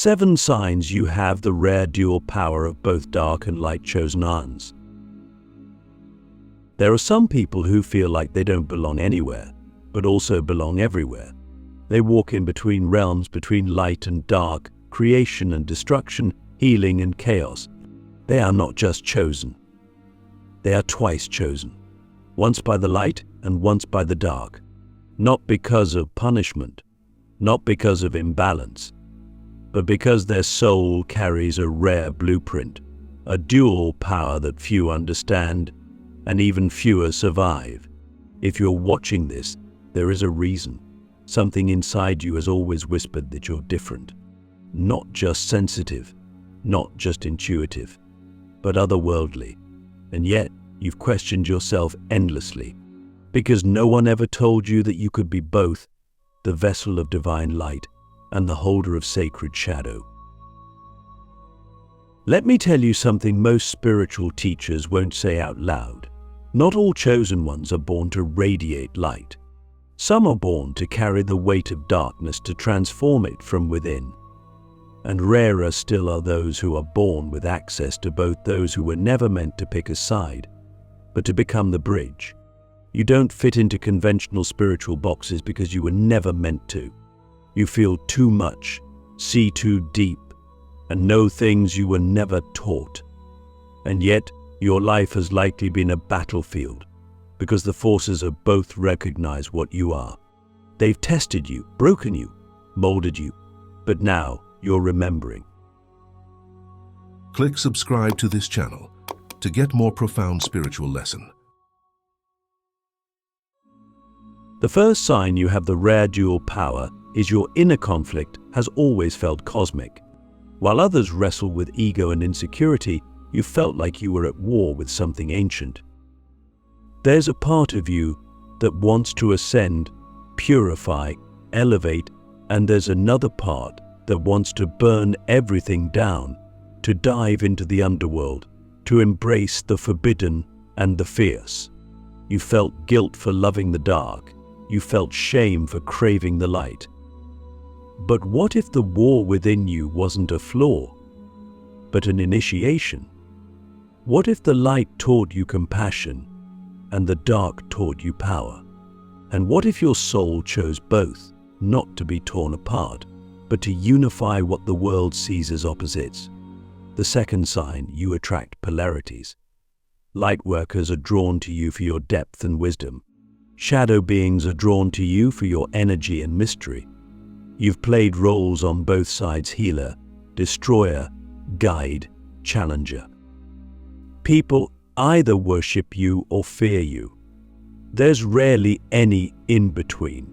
7 signs you have the rare dual power of both dark and light chosen ones. There are some people who feel like they don't belong anywhere, but also belong everywhere. They walk in between realms, between light and dark, creation and destruction, healing and chaos. They are not just chosen. They are twice chosen, once by the light and once by the dark. Not because of punishment, not because of imbalance, but because their soul carries a rare blueprint, a dual power that few understand and even fewer survive. If you're watching this, there is a reason. Something inside you has always whispered that you're different. Not just sensitive, not just intuitive, but otherworldly. And yet, you've questioned yourself endlessly, because no one ever told you that you could be both, the vessel of divine light and the holder of sacred shadow. Let me tell you something most spiritual teachers won't say out loud. Not all chosen ones are born to radiate light. Some are born to carry the weight of darkness, to transform it from within. And rarer still are those who are born with access to both, those who were never meant to pick a side, but to become the bridge. You don't fit into conventional spiritual boxes because you were never meant to. You feel too much, see too deep, and know things you were never taught. And yet, your life has likely been a battlefield, because the forces of both recognize what you are. They've tested you, broken you, molded you, but now you're remembering. Click subscribe to this channel to get more profound spiritual lesson. The first sign you have the rare dual power is your inner conflict has always felt cosmic. While others wrestle with ego and insecurity, you felt like you were at war with something ancient. There's a part of you that wants to ascend, purify, elevate, and there's another part that wants to burn everything down, to dive into the underworld, to embrace the forbidden and the fierce. You felt guilt for loving the dark. You felt shame for craving the light. But what if the war within you wasn't a flaw, but an initiation? What if the light taught you compassion and the dark taught you power? And what if your soul chose both, not to be torn apart, but to unify what the world sees as opposites? The second sign, you attract polarities. Light workers are drawn to you for your depth and wisdom. Shadow beings are drawn to you for your energy and mystery. You've played roles on both sides: healer, destroyer, guide, challenger. People either worship you or fear you. There's rarely any in-between.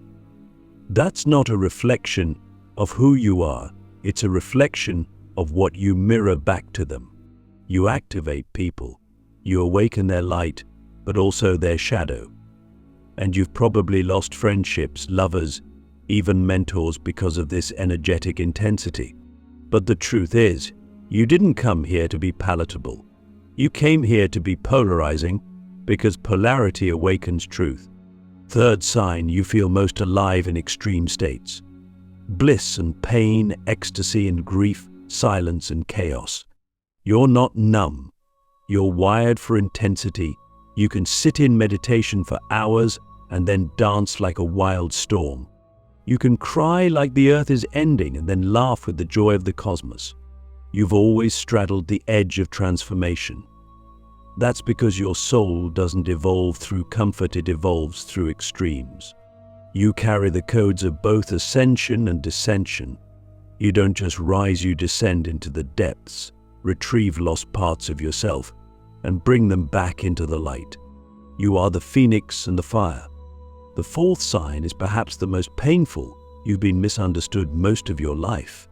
That's not a reflection of who you are, it's a reflection of what you mirror back to them. You activate people. You awaken their light, but also their shadow. And you've probably lost friendships, lovers, even mentors because of this energetic intensity. But the truth is, you didn't come here to be palatable. You came here to be polarizing, because polarity awakens truth. Third sign, you feel most alive in extreme states. Bliss and pain, ecstasy and grief, silence and chaos. You're not numb. You're wired for intensity. You can sit in meditation for hours and then dance like a wild storm. You can cry like the earth is ending and then laugh with the joy of the cosmos. You've always straddled the edge of transformation. That's because your soul doesn't evolve through comfort, it evolves through extremes. You carry the codes of both ascension and descension. You don't just rise, you descend into the depths, retrieve lost parts of yourself, and bring them back into the light. You are the phoenix and the fire. The fourth sign is perhaps the most painful. You've been misunderstood most of your life.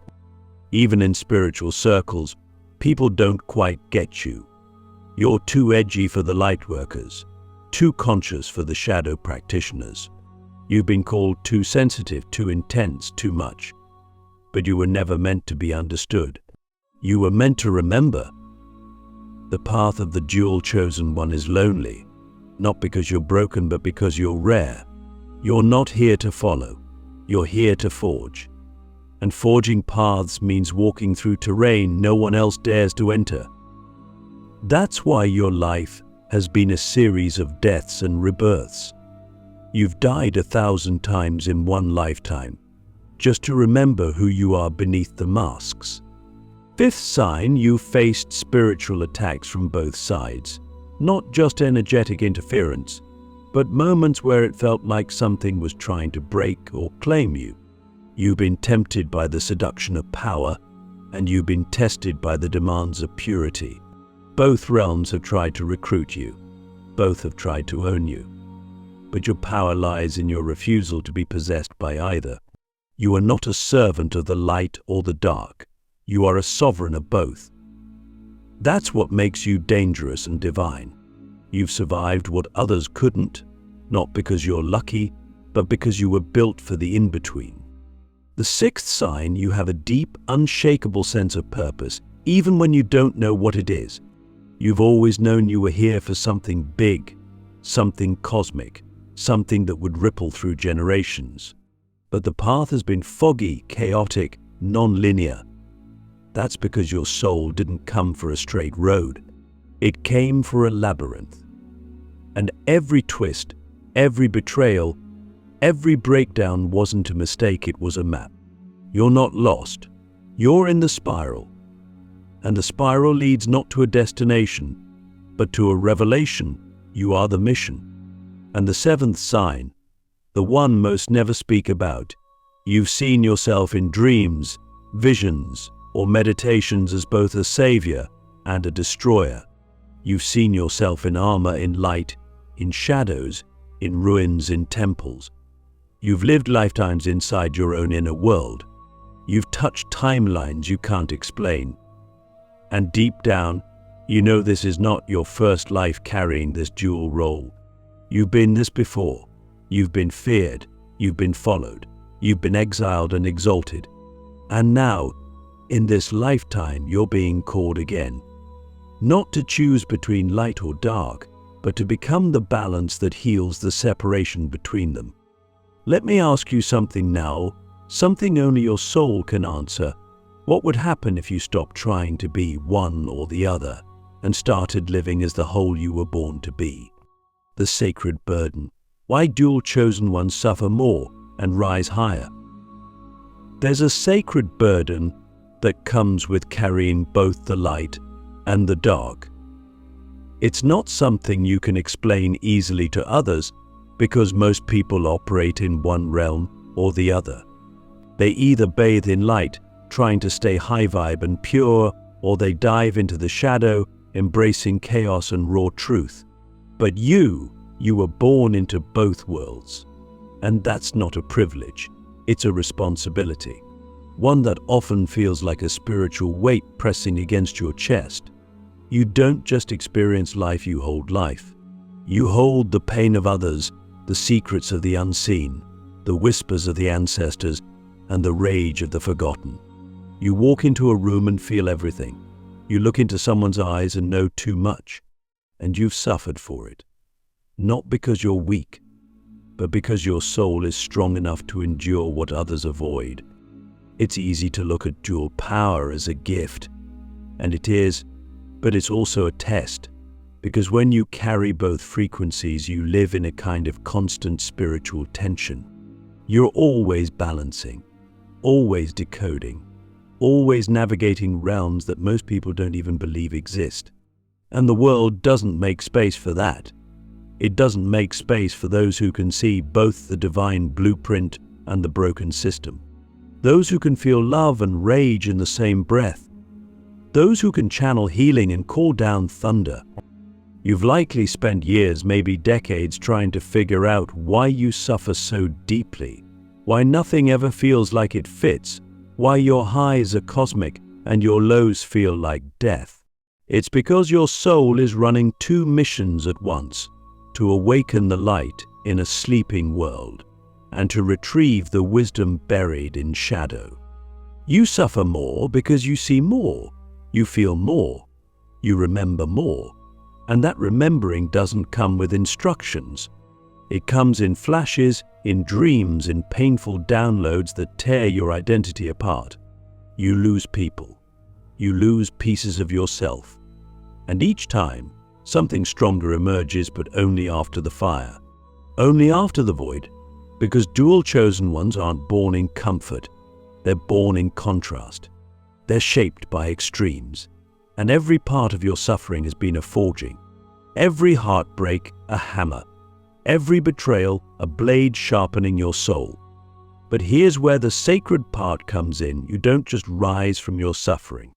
Even in spiritual circles, people don't quite get you. You're too edgy for the light workers, too conscious for the shadow practitioners. You've been called too sensitive, too intense, too much. But you were never meant to be understood. You were meant to remember. The path of the dual chosen one is lonely, not because you're broken, but because you're rare. You're not here to follow. You're here to forge. and forging paths means walking through terrain no one else dares to enter. That's why your life has been a series of deaths and rebirths. You've died 1,000 times in one lifetime, just to remember who you are beneath the masks. Fifth sign, you faced spiritual attacks from both sides, not just energetic interference, but moments where it felt like something was trying to break or claim you. You've been tempted by the seduction of power, and you've been tested by the demands of purity. Both realms have tried to recruit you. Both have tried to own you. But your power lies in your refusal to be possessed by either. You are not a servant of the light or the dark. You are a sovereign of both. That's what makes you dangerous and divine. You've survived what others couldn't, not because you're lucky, but because you were built for the in-between. The sixth sign, you have a deep, unshakable sense of purpose, even when you don't know what it is. You've always known you were here for something big, something cosmic, something that would ripple through generations. But the path has been foggy, chaotic, non-linear. That's because your soul didn't come for a straight road. It came for a labyrinth. And every twist, every betrayal, every breakdown wasn't a mistake, it was a map. You're not lost. You're in the spiral. And the spiral leads not to a destination, but to a revelation. You are the mission. And the seventh sign, the one most never speak about, you've seen yourself in dreams, visions, or meditations as both a savior and a destroyer. You've seen yourself in armor, in light, in shadows, in ruins, in temples. You've lived lifetimes inside your own inner world. You've touched timelines you can't explain. And deep down, you know this is not your first life carrying this dual role. You've been this before. You've been feared. You've been followed. You've been exiled and exalted. And now, in this lifetime, you're being called again. Not to choose between light or dark, but to become the balance that heals the separation between them. Let me ask you something now, something only your soul can answer. What would happen if you stopped trying to be one or the other and started living as the whole you were born to be? The sacred burden. Why dual chosen ones suffer more and rise higher? There's a sacred burden that comes with carrying both the light and the dark. It's not something you can explain easily to others because most people operate in one realm or the other. They either bathe in light, trying to stay high vibe and pure, or they dive into the shadow, embracing chaos and raw truth. But you were born into both worlds. And that's not a privilege, it's a responsibility. One that often feels like a spiritual weight pressing against your chest. You don't just experience life, you hold life. You hold the pain of others, the secrets of the unseen, the whispers of the ancestors, and the rage of the forgotten. You walk into a room and feel everything. You look into someone's eyes and know too much, and you've suffered for it. Not because you're weak, but because your soul is strong enough to endure what others avoid. It's easy to look at dual power as a gift, and it is, but it's also a test, because when you carry both frequencies, you live in a kind of constant spiritual tension. You're always balancing, always decoding, always navigating realms that most people don't even believe exist. And the world doesn't make space for that. It doesn't make space for those who can see both the divine blueprint and the broken system. Those who can feel love and rage in the same breath. Those who can channel healing and call down thunder. You've likely spent years, maybe decades, trying to figure out why you suffer so deeply, why nothing ever feels like it fits, why your highs are cosmic and your lows feel like death. It's because your soul is running two missions at once: to awaken the light in a sleeping world, and to retrieve the wisdom buried in shadow. You suffer more because you see more, you feel more, you remember more, and that remembering doesn't come with instructions. It comes in flashes, in dreams, in painful downloads that tear your identity apart. You lose people. You lose pieces of yourself. And each time, something stronger emerges, but only after the fire. Only after the void. Because dual chosen ones aren't born in comfort. They're born in contrast. They're shaped by extremes. And every part of your suffering has been a forging. Every heartbreak, a hammer. Every betrayal, a blade sharpening your soul. But here's where the sacred part comes in. You don't just rise from your suffering.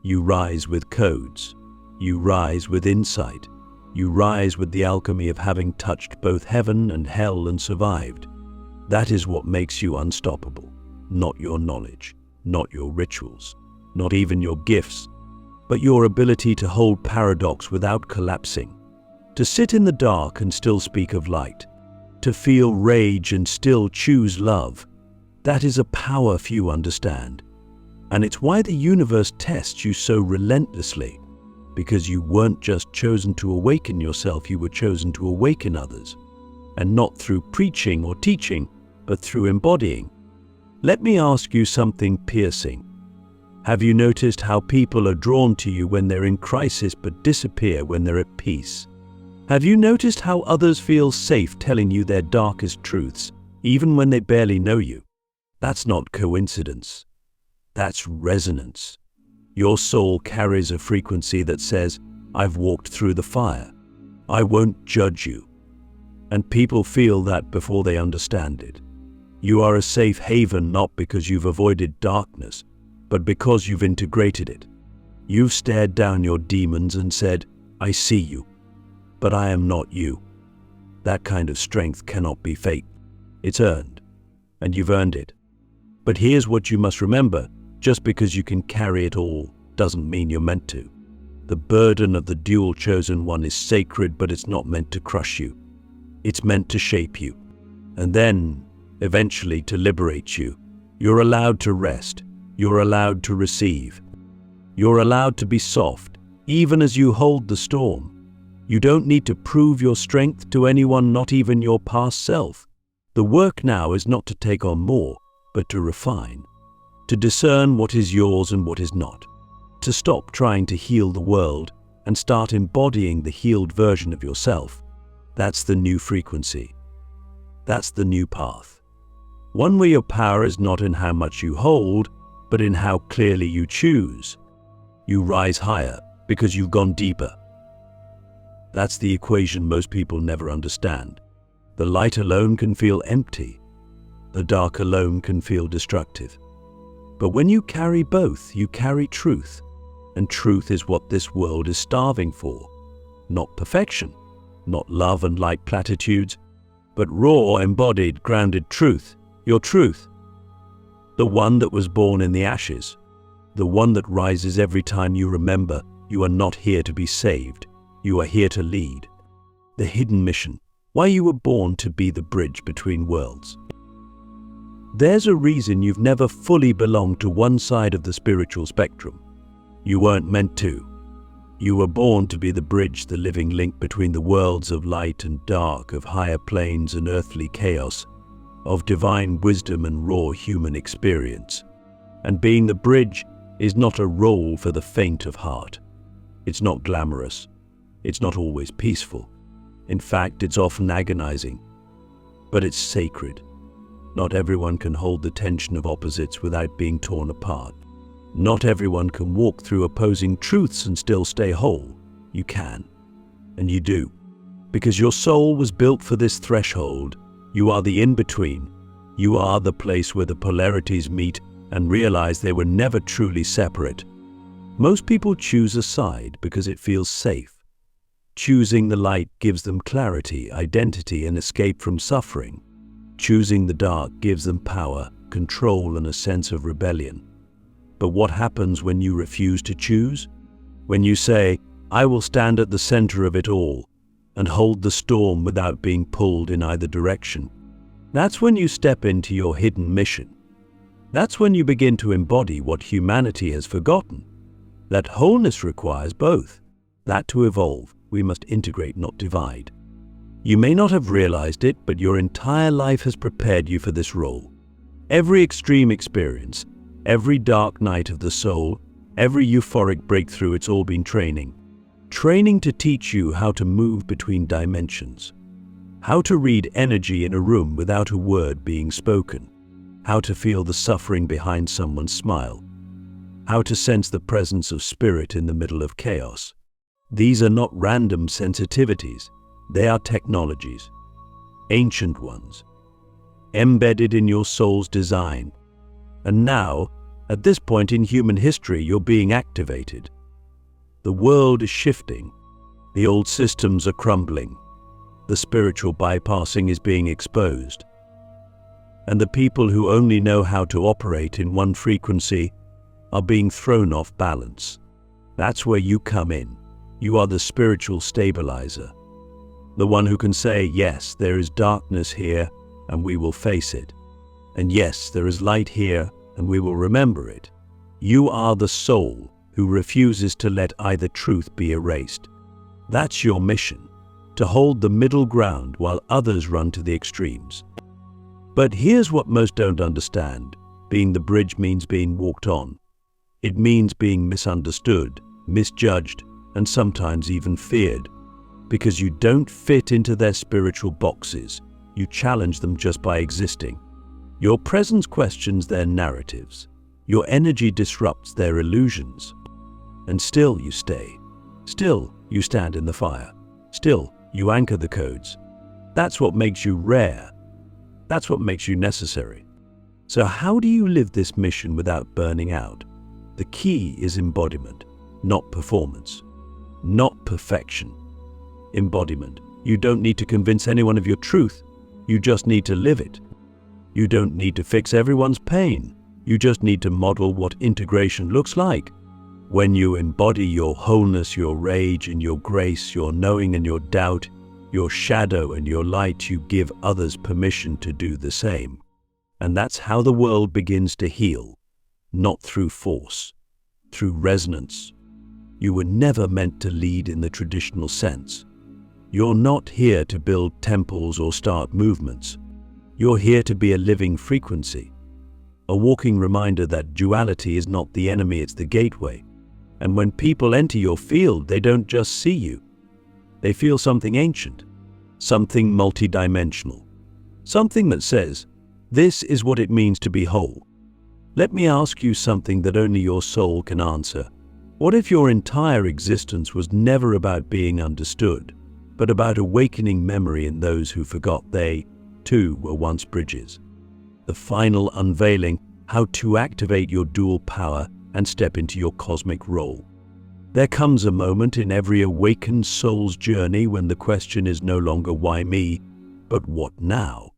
You rise with codes. You rise with insight. You rise with the alchemy of having touched both heaven and hell and survived. That is what makes you unstoppable. Not your knowledge, not your rituals, not even your gifts, but your ability to hold paradox without collapsing. To sit in the dark and still speak of light. To feel rage and still choose love. That is a power few understand. And it's why the universe tests you so relentlessly. Because you weren't just chosen to awaken yourself, you were chosen to awaken others. And not through preaching or teaching, but through embodying. Let me ask you something piercing. Have you noticed how people are drawn to you when they're in crisis but disappear when they're at peace? Have you noticed how others feel safe telling you their darkest truths, even when they barely know you? That's not coincidence. That's resonance. Your soul carries a frequency that says, I've walked through the fire. I won't judge you. And people feel that before they understand it. You are a safe haven not because you've avoided darkness, but because you've integrated it. You've stared down your demons and said, I see you. But I am not you. That kind of strength cannot be faked. It's earned, and you've earned it. But here's what you must remember. Just because you can carry it all doesn't mean you're meant to. The burden of the dual chosen one is sacred, but it's not meant to crush you. It's meant to shape you. And then, eventually, to liberate you. You're allowed to rest. You're allowed to receive. You're allowed to be soft, even as you hold the storm. You don't need to prove your strength to anyone, not even your past self. The work now is not to take on more, but to refine. To discern what is yours and what is not. To stop trying to heal the world and start embodying the healed version of yourself. That's the new frequency. That's the new path. One where your power is not in how much you hold, but in how clearly you choose. You rise higher because you've gone deeper. That's the equation most people never understand. The light alone can feel empty. The dark alone can feel destructive. But when you carry both, you carry truth. And truth is what this world is starving for. Not perfection, not love and light platitudes, but raw, embodied, grounded truth. Your truth. The one that was born in the ashes. The one that rises every time you remember you are not here to be saved. You are here to lead. The hidden mission. Why you were born to be the bridge between worlds. There's a reason you've never fully belonged to one side of the spiritual spectrum. You weren't meant to. You were born to be the bridge, the living link between the worlds of light and dark, of higher planes and earthly chaos, of divine wisdom and raw human experience. And being the bridge is not a role for the faint of heart. It's not glamorous. It's not always peaceful. In fact, it's often agonizing. But it's sacred. Not everyone can hold the tension of opposites without being torn apart. Not everyone can walk through opposing truths and still stay whole. You can. And you do. Because your soul was built for this threshold. You are the in-between. You are the place where the polarities meet and realize they were never truly separate. Most people choose a side because it feels safe. Choosing the light gives them clarity, identity, and escape from suffering. Choosing the dark gives them power, control, and a sense of rebellion. But what happens when you refuse to choose? When you say, I will stand at the center of it all, and hold the storm without being pulled in either direction. That's when you step into your hidden mission. That's when you begin to embody what humanity has forgotten. That wholeness requires both. That to evolve, we must integrate, not divide. You may not have realized it, but your entire life has prepared you for this role. Every extreme experience, every dark night of the soul, every euphoric breakthrough, it's all been training. Training to teach you how to move between dimensions, how to read energy in a room without a word being spoken, how to feel the suffering behind someone's smile, how to sense the presence of spirit in the middle of chaos. These are not random sensitivities, they are technologies, ancient ones, embedded in your soul's design. And now, at this point in human history, you're being activated. The world is shifting, the old systems are crumbling, the spiritual bypassing is being exposed, and the people who only know how to operate in one frequency are being thrown off balance. That's where you come in. You are the spiritual stabilizer, the one who can say, yes, there is darkness here and we will face it, and yes, there is light here and we will remember it. You are the soul who refuses to let either truth be erased. That's your mission, to hold the middle ground while others run to the extremes. But here's what most don't understand. Being the bridge means being walked on. It means being misunderstood, misjudged, and sometimes even feared. Because you don't fit into their spiritual boxes, you challenge them just by existing. Your presence questions their narratives. Your energy disrupts their illusions. And still you stay. Still you stand in the fire. Still you anchor the codes. That's what makes you rare. That's what makes you necessary. So how do you live this mission without burning out? The key is embodiment, not performance, not perfection. Embodiment. You don't need to convince anyone of your truth. You just need to live it. You don't need to fix everyone's pain. You just need to model what integration looks like. When you embody your wholeness, your rage and your grace, your knowing and your doubt, your shadow and your light, you give others permission to do the same. And that's how the world begins to heal, not through force, through resonance. You were never meant to lead in the traditional sense. You're not here to build temples or start movements. You're here to be a living frequency, a walking reminder that duality is not the enemy, it's the gateway. And when people enter your field, they don't just see you. They feel something ancient, something multidimensional, something that says, this is what it means to be whole. Let me ask you something that only your soul can answer. What if your entire existence was never about being understood, but about awakening memory in those who forgot they, too, were once bridges? The final unveiling, how to activate your dual power and step into your cosmic role. There comes a moment in every awakened soul's journey when the question is no longer why me, but what now?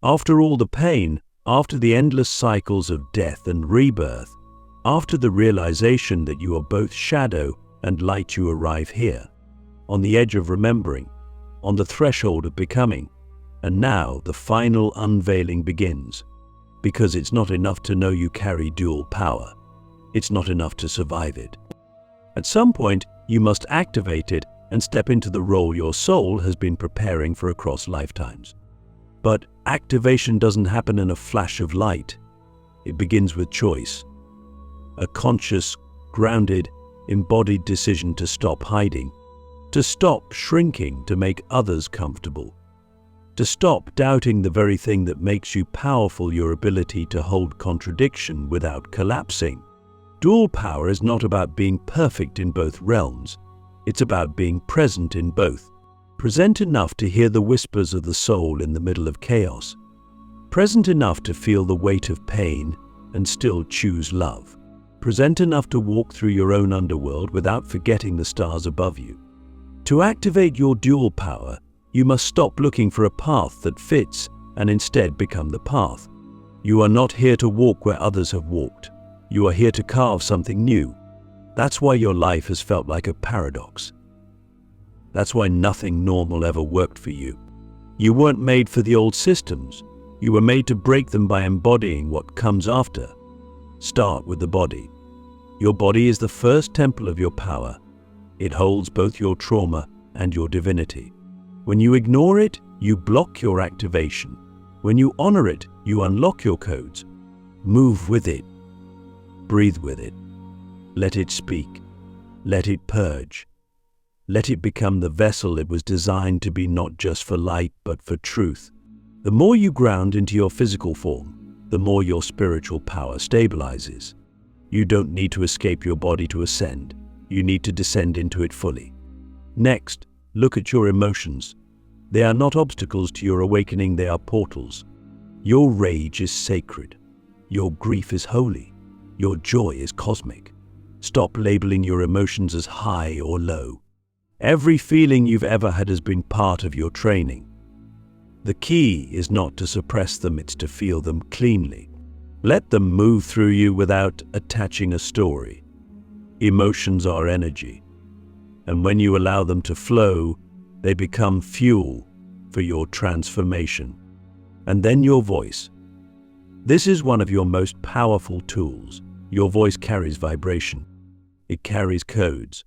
After all the pain, after the endless cycles of death and rebirth, after the realization that you are both shadow and light, you arrive here, on the edge of remembering, on the threshold of becoming. And now the final unveiling begins, because it's not enough to know you carry dual power. It's not enough to survive it. At some point, you must activate it and step into the role your soul has been preparing for across lifetimes. But activation doesn't happen in a flash of light. It begins with choice. A conscious, grounded, embodied decision to stop hiding, to stop shrinking to make others comfortable, to stop doubting the very thing that makes you powerful, your ability to hold contradiction without collapsing. Dual power is not about being perfect in both realms. It's about being present in both. Present enough to hear the whispers of the soul in the middle of chaos. Present enough to feel the weight of pain and still choose love. Present enough to walk through your own underworld without forgetting the stars above you. To activate your dual power, you must stop looking for a path that fits and instead become the path. You are not here to walk where others have walked. You are here to carve something new. That's why your life has felt like a paradox. That's why nothing normal ever worked for you. You weren't made for the old systems. You were made to break them by embodying what comes after. Start with the body. Your body is the first temple of your power. It holds both your trauma and your divinity. When you ignore it, you block your activation. When you honor it, you unlock your codes. Move with it. Breathe with it. Let it speak. Let it purge. Let it become the vessel it was designed to be, not just for light, but for truth. The more you ground into your physical form, the more your spiritual power stabilizes. You don't need to escape your body to ascend. You need to descend into it fully. Next, look at your emotions. They are not obstacles to your awakening, they are portals. Your rage is sacred. Your grief is holy. Your joy is cosmic. Stop labeling your emotions as high or low. Every feeling you've ever had has been part of your training. The key is not to suppress them, it's to feel them cleanly. Let them move through you without attaching a story. Emotions are energy, and when you allow them to flow, they become fuel for your transformation. And then your voice. This is one of your most powerful tools. Your voice carries vibration. It carries codes.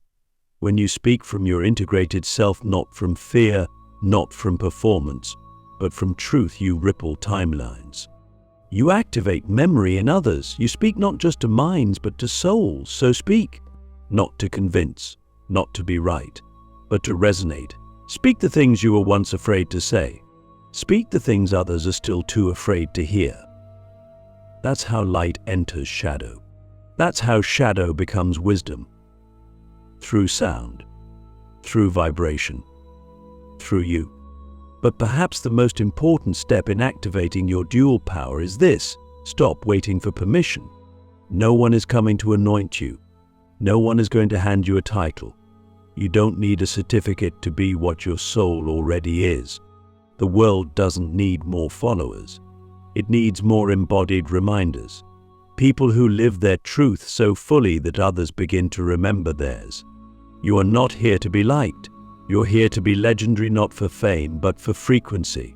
When you speak from your integrated self, not from fear, not from performance, but from truth, you ripple timelines. You activate memory in others. You speak not just to minds, but to souls. So speak, not to convince, not to be right, but to resonate. Speak the things you were once afraid to say. Speak the things others are still too afraid to hear. That's how light enters shadow. That's how shadow becomes wisdom. Through sound, through vibration, through you. But perhaps the most important step in activating your dual power is this: stop waiting for permission. No one is coming to anoint you. No one is going to hand you a title. You don't need a certificate to be what your soul already is. The world doesn't need more followers. It needs more embodied reminders. People who live their truth so fully that others begin to remember theirs. You are not here to be liked. You're here to be legendary, not for fame, but for frequency.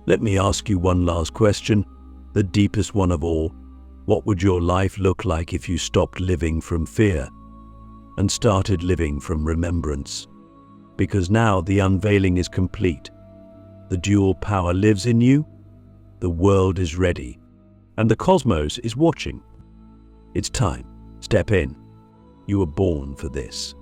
Let me ask you one last question, the deepest one of all. What would your life look like if you stopped living from fear and started living from remembrance? Because now the unveiling is complete. The dual power lives in you. The world is ready. And the cosmos is watching. It's time. Step in. You were born for this.